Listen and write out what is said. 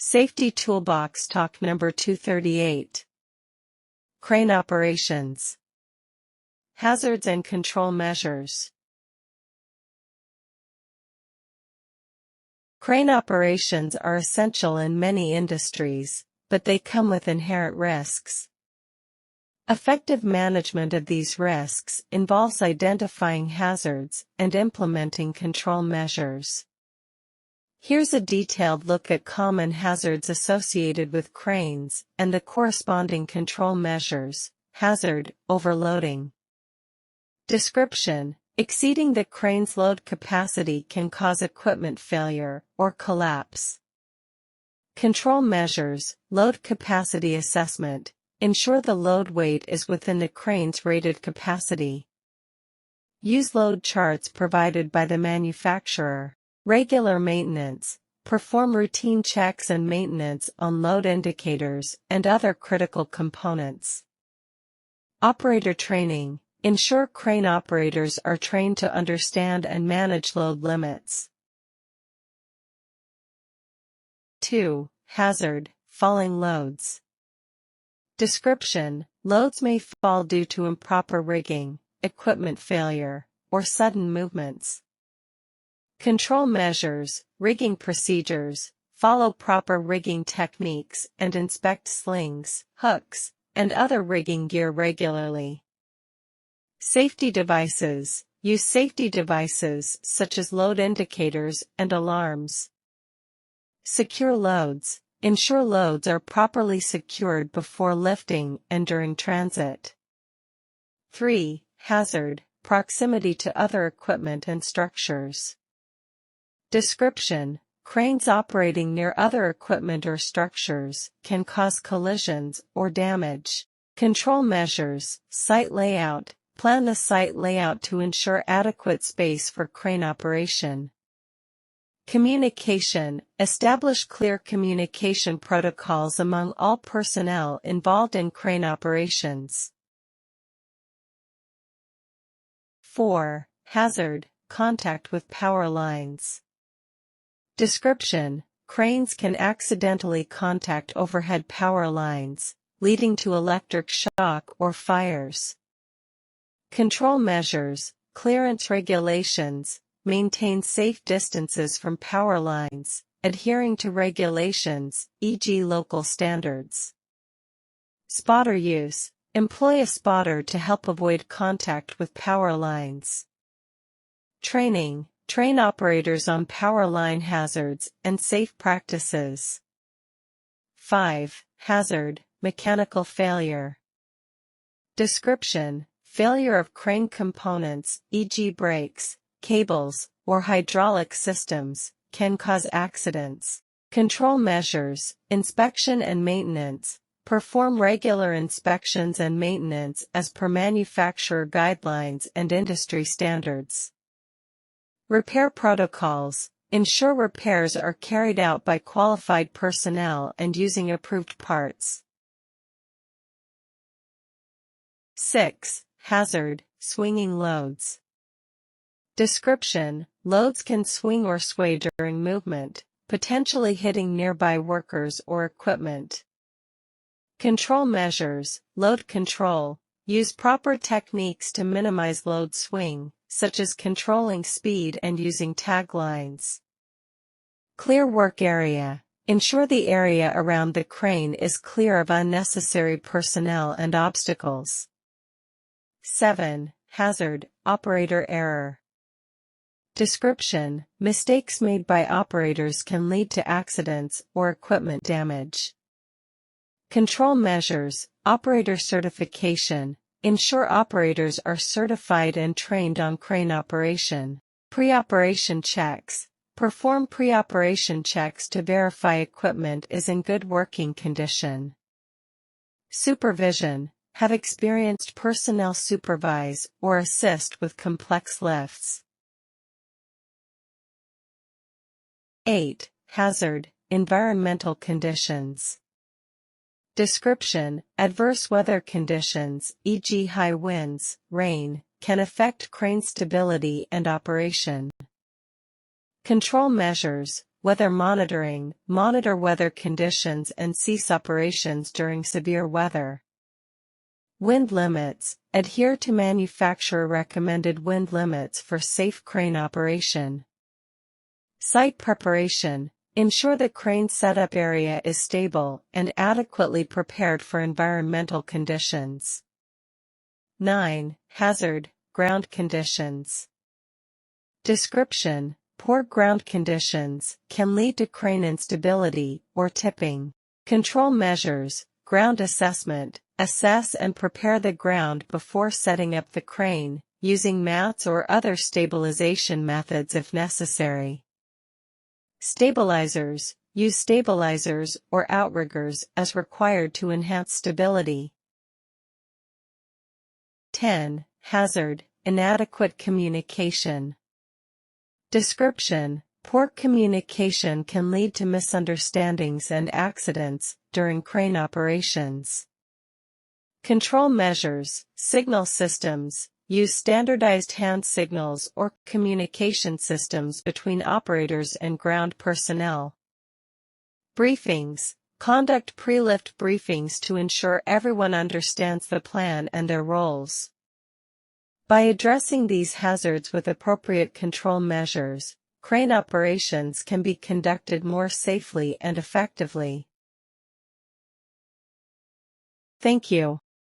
Safety Toolbox Talk number 238. Crane Operations. Hazards and Control Measures. Crane operations are essential in many industries, but they come with inherent risks. Effective management of these risks involves identifying hazards and implementing control measures. Here's a detailed look at common hazards associated with cranes and the corresponding control measures. Hazard: overloading. Description: exceeding the crane's load capacity can cause equipment failure or collapse. Control measures: load capacity assessment. Ensure the load weight is within the crane's rated capacity. Use load charts provided by the manufacturer. Regular maintenance. Perform routine checks and maintenance on load indicators and other critical components. Operator training. Ensure crane operators are trained to understand and manage load limits. 2. Hazard: falling loads. Description: loads may fall due to improper rigging, equipment failure, or sudden movements. Control measures: rigging procedures. Follow proper rigging techniques and inspect slings, hooks, and other rigging gear regularly. Safety devices. Use safety devices such as load indicators and alarms. Secure loads. Ensure loads are properly secured before lifting and during transit. 3. Hazard: proximity to other equipment and structures. Description: cranes operating near other equipment or structures can cause collisions or damage. Control measures: site layout. Plan the site layout to ensure adequate space for crane operation. Communication: establish clear communication protocols among all personnel involved in crane operations. 4. Hazard: contact with power lines. Description: cranes can accidentally contact overhead power lines, leading to electric shock or fires. Control measures: clearance regulations. Maintain safe distances from power lines, adhering to regulations, e.g. local standards. Spotter use. Employ a spotter to help avoid contact with power lines. Training. Train operators on power line hazards and safe practices. 5. Hazard: mechanical failure. Description: failure of crane components, e.g. brakes, cables, or hydraulic systems, can cause accidents. Control measures: inspection and maintenance. Perform regular inspections and maintenance as per manufacturer guidelines and industry standards. Repair protocols. Ensure repairs are carried out by qualified personnel and using approved parts. 6. Hazard: swinging loads. Description: loads can swing or sway during movement, potentially hitting nearby workers or equipment. Control measures: load control. Use proper techniques to minimize load swing, such as controlling speed and using tag lines. Clear work area. Ensure the area around the crane is clear of unnecessary personnel and obstacles. 7. Hazard: operator error. Description: mistakes made by operators can lead to accidents or equipment damage. Control measures: operator certification. Ensure operators are certified and trained on crane operation. Pre-operation checks. Perform pre-operation checks to verify equipment is in good working condition. Supervision: have experienced personnel supervise or assist with complex lifts. 8. Hazard: environmental conditions. Description: adverse weather conditions, e.g. high winds, rain, can affect crane stability and operation. Control measures: weather monitoring, monitor weather conditions and cease operations during severe weather. Wind limits, adhere to manufacturer recommended wind limits for safe crane operation. Site preparation, ensure the crane setup area is stable and adequately prepared for environmental conditions. 9. Hazard, ground conditions. Description: poor ground conditions can lead to crane instability or tipping. Control measures: ground assessment, assess and prepare the ground before setting up the crane, using mats or other stabilization methods if necessary. Stabilizers, use stabilizers or outriggers as required to enhance stability. 10. Hazard, inadequate communication. Description: poor communication can lead to misunderstandings and accidents during crane operations. Control measures, signal systems, use standardized hand signals or communication systems between operators and ground personnel. Briefings, conduct pre-lift briefings to ensure everyone understands the plan and their roles. By addressing these hazards with appropriate control measures, crane operations can be conducted more safely and effectively. Thank you.